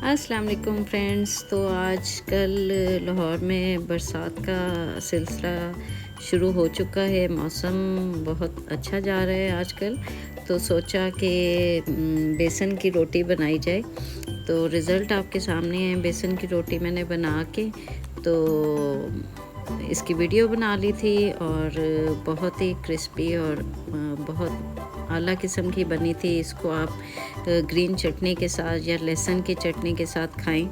अस्सलाम वालेकुम फ्रेंड्स। तो आजकल लाहौर में बरसात का सिलसिला शुरू हो चुका है। मौसम बहुत अच्छा जा रहा है आजकल। तो सोचा कि बेसन की रोटी बनाई जाए। तो रिज़ल्ट आपके सामने है। बेसन की रोटी मैंने बना के तो इसकी वीडियो बना ली थी और बहुत ही क्रिस्पी और बहुत आला किस्म की बनी थी। इसको आप ग्रीन चटनी के साथ या लहसुन की चटनी के साथ खाएं।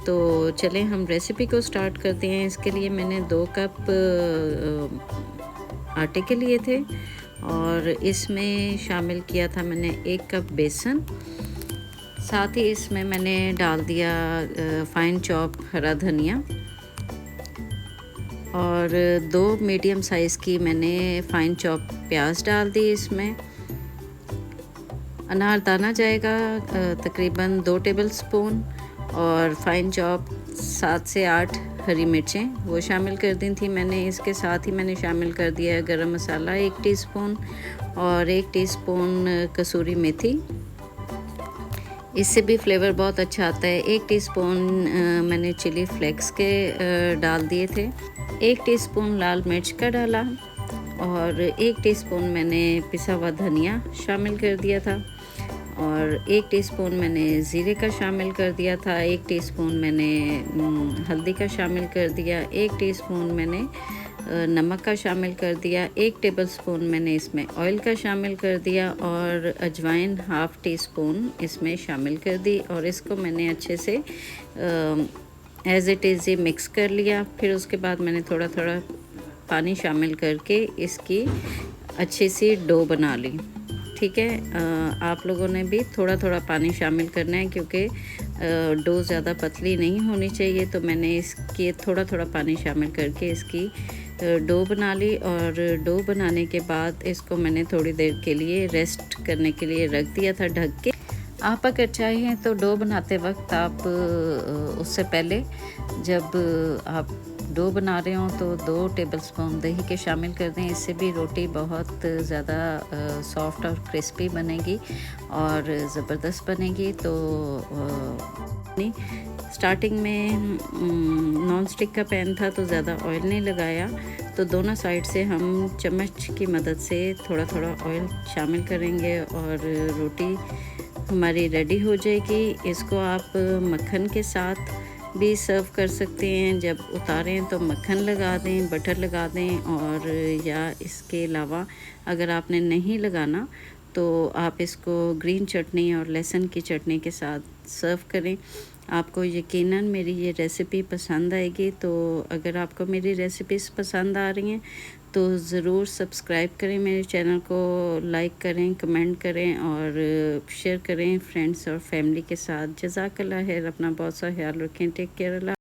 तो चलें हम रेसिपी को स्टार्ट करते हैं। इसके लिए मैंने 2 कप आटे के लिए थे और इसमें शामिल किया था मैंने 1 कप बेसन। साथ ही इसमें मैंने डाल दिया फाइन चॉप हरा धनिया और 2 मीडियम साइज़ की मैंने फाइन चॉप प्याज डाल दी। इसमें अनारदाना जाएगा तकरीबन 2 टेबलस्पून और फाइन चॉप 7 से 8 हरी मिर्चें वो शामिल कर दी थी मैंने। इसके साथ ही मैंने शामिल कर दिया गरम मसाला 1 टीस्पून और 1 टीस्पून कसूरी मेथी। इससे भी फ्लेवर बहुत अच्छा आता है। 1 टीस्पून मैंने चिली फ्लेक्स के डाल दिए थे। 1 टीस्पून लाल मिर्च का डाला और 1 टीस्पून मैंने पिसा हुआ धनिया शामिल कर दिया था और 1 टीस्पून मैंने ज़ीरे का शामिल कर दिया था। 1 टीस्पून मैंने हल्दी का शामिल कर दिया। 1 टीस्पून मैंने नमक का शामिल कर दिया। 1 टेबलस्पून मैंने इसमें ऑयल का शामिल कर दिया और अजवाइन हाफ़ टी स्पून इसमें शामिल कर दी और इसको मैंने अच्छे से as it is he mix कर लिया। फिर उसके बाद मैंने थोड़ा थोड़ा पानी शामिल करके इसकी अच्छी सी डो बना ली। ठीक है, आप लोगों ने भी थोड़ा थोड़ा पानी शामिल करना है क्योंकि डो ज़्यादा पतली नहीं होनी चाहिए। तो मैंने इसके थोड़ा थोड़ा पानी शामिल करके इसकी डो बना ली और डो बनाने के बाद इसको मैंने थोड़ी देर के लिए रेस्ट करने के लिए रख दिया था ढक के। आप अगर चाहें तो डो बनाते वक्त आप उससे पहले जब आप डो बना रहे हो तो 2 टेबलस्पून दही के शामिल कर दें। इससे भी रोटी बहुत ज़्यादा सॉफ्ट और क्रिस्पी बनेगी और ज़बरदस्त बनेगी। तो स्टार्टिंग में नॉन स्टिक का पैन था तो ज़्यादा ऑयल नहीं लगाया। तो दोनों साइड से हम चम्मच की मदद से थोड़ा थोड़ा ऑयल शामिल करेंगे और रोटी हमारी रेडी हो जाएगी। इसको आप मक्खन के साथ भी सर्व कर सकते हैं। जब उतारें तो मक्खन लगा दें, बटर लगा दें और या इसके अलावा अगर आपने नहीं लगाना तो आप इसको ग्रीन चटनी और लहसुन की चटनी के साथ सर्व करें। आपको यकीनन मेरी ये रेसिपी पसंद आएगी। तो अगर आपको मेरी रेसिपीज़ पसंद आ रही हैं तो ज़रूर सब्सक्राइब करें, मेरे चैनल को लाइक करें, कमेंट करें और शेयर करें फ्रेंड्स और फैमिली के साथ। जज़ाकल्लाह खैर, अपना बहुत सा ख्याल रखें। Take care.